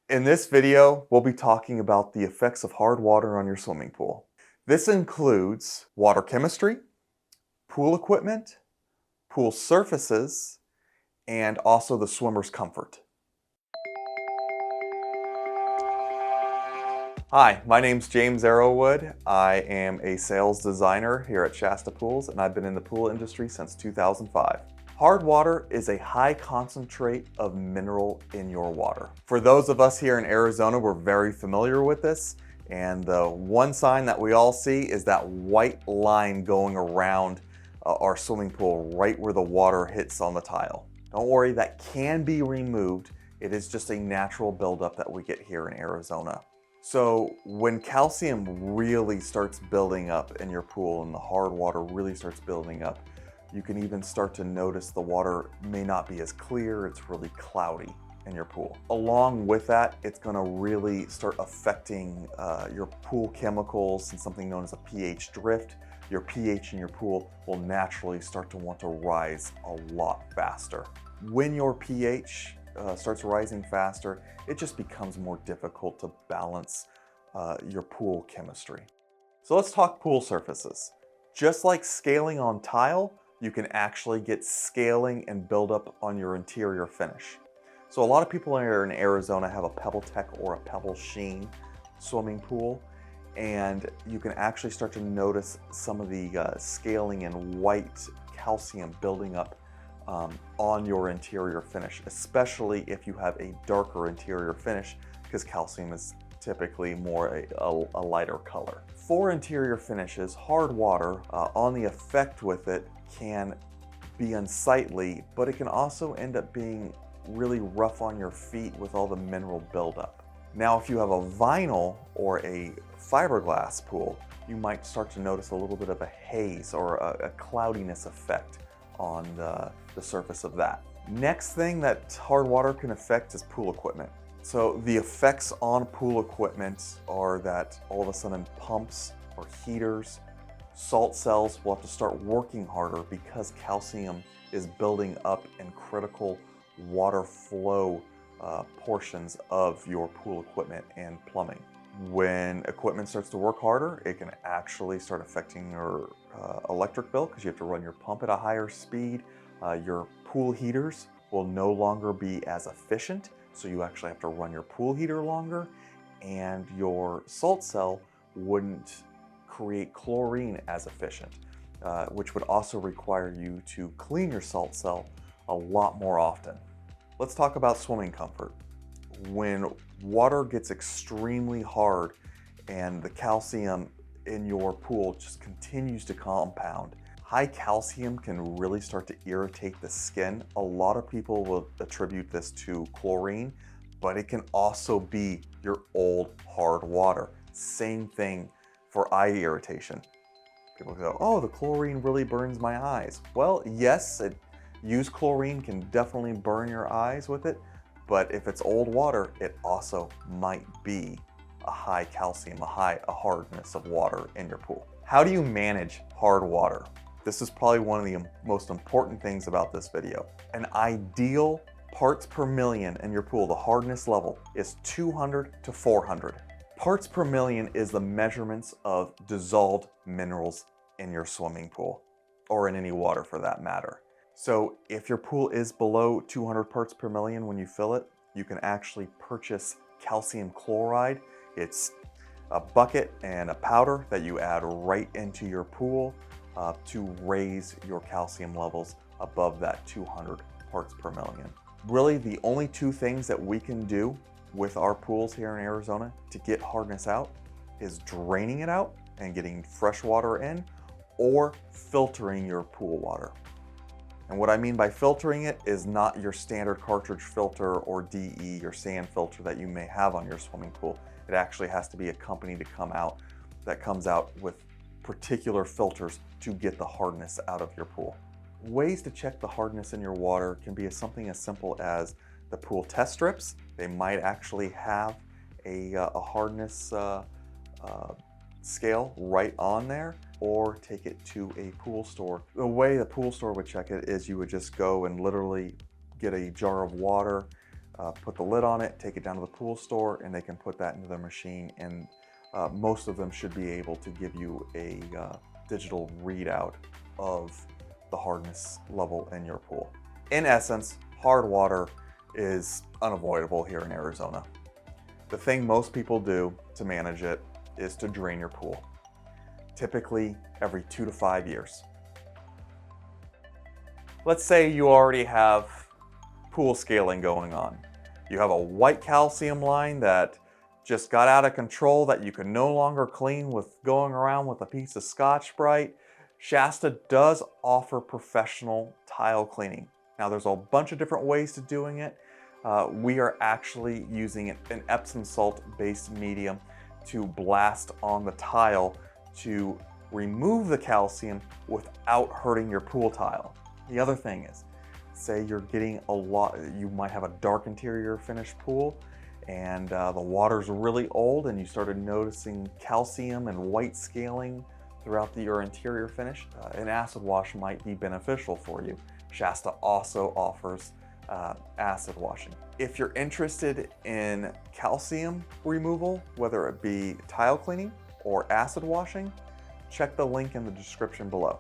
In this video, we'll be talking about the effects of hard water on your swimming pool. This includes water chemistry, pool equipment, pool surfaces, and also the swimmer's comfort. Hi, my name's James Arrowwood. I am a sales designer here at Shasta Pools, and I've been in the pool industry since 2005. Hard water is a high concentrate of mineral in your water. For those of us here in Arizona, we're very familiar with this, and the one sign that we all see is that white line going around our swimming pool right where the water hits on the tile. Don't worry, that can be removed. It is just a natural buildup that we get here in Arizona. So when calcium really starts building up in your pool and the hard water really starts building up, you can even start to notice the water may not be as clear, it's really cloudy in your pool. Along with that, it's gonna really start affecting your pool chemicals and something known as a pH drift. Your pH in your pool will naturally start to want to rise a lot faster. When your pH starts rising faster, it just becomes more difficult to balance your pool chemistry. So let's talk pool surfaces. Just like scaling on tile, you can actually get scaling and buildup on your interior finish. So a lot of people here in Arizona have a Pebble Tech or a Pebble Sheen swimming pool, and you can actually start to notice some of the scaling and white calcium building up on your interior finish, especially if you have a darker interior finish, because calcium is typically more a lighter color. For interior finishes, hard water on the effect with it can be unsightly, but it can also end up being really rough on your feet with all the mineral buildup. Now, if you have a vinyl or a fiberglass pool, you might start to notice a little bit of a haze or a cloudiness effect on the surface of that. Next thing that hard water can affect is pool equipment. So the effects on pool equipment are that all of a sudden pumps or heaters, salt cells will have to start working harder because calcium is building up in critical water flow portions of your pool equipment and plumbing. When equipment starts to work harder, it can actually start affecting your electric bill because you have to run your pump at a higher speed. Your pool heaters will no longer be as efficient, so you actually have to run your pool heater longer, and your salt cell wouldn't create chlorine as efficient, which would also require you to clean your salt cell a lot more often. Let's talk about swimming comfort. When water gets extremely hard and the calcium in your pool just continues to compound, high calcium can really start to irritate the skin. A lot of people will attribute this to chlorine, but it can also be your old hard water. Same thing for eye irritation. People go, oh, the chlorine really burns my eyes. Well, yes, used chlorine can definitely burn your eyes with it, but if it's old water, it also might be a high calcium, a hardness of water in your pool. How do you manage hard water? This is probably one of the most important things about this video. An ideal parts per million in your pool, the hardness level, is 200 to 400. Parts per million is the measurements of dissolved minerals in your swimming pool, or in any water for that matter. So if your pool is below 200 parts per million when you fill it, you can actually purchase calcium chloride. It's a bucket and a powder that you add right into your pool to raise your calcium levels above that 200 parts per million. Really, the only two things that we can do with our pools here in Arizona to get hardness out is draining it out and getting fresh water in, or filtering your pool water. And what I mean by filtering it is not your standard cartridge filter or DE or sand filter that you may have on your swimming pool. It actually has to be a company that comes out with particular filters to get the hardness out of your pool. Ways to check the hardness in your water can be something as simple as the pool test strips. They might actually have a hardness scale right on there, or take it to a pool store. The way the pool store would check it is you would just go and literally get a jar of water, put the lid on it, take it down to the pool store, and they can put that into their machine, and most of them should be able to give you a digital readout of the hardness level in your pool. In essence, hard water is unavoidable here in Arizona. The thing most people do to manage it is to drain your pool, typically every 2 to 5 years. Let's say you already have pool scaling going on. You have a white calcium line that just got out of control that you can no longer clean with going around with a piece of Scotch-Brite. Shasta does offer professional tile cleaning. Now there's a bunch of different ways to doing it. We are actually using an Epsom salt based medium to blast on the tile to remove the calcium without hurting your pool tile. The other thing is, say you're getting you might have a dark interior finish pool and the water's really old and you started noticing calcium and white scaling throughout your interior finish, an acid wash might be beneficial for you. Shasta also offers acid washing. If you're interested in calcium removal, whether it be tile cleaning or acid washing, check the link in the description below.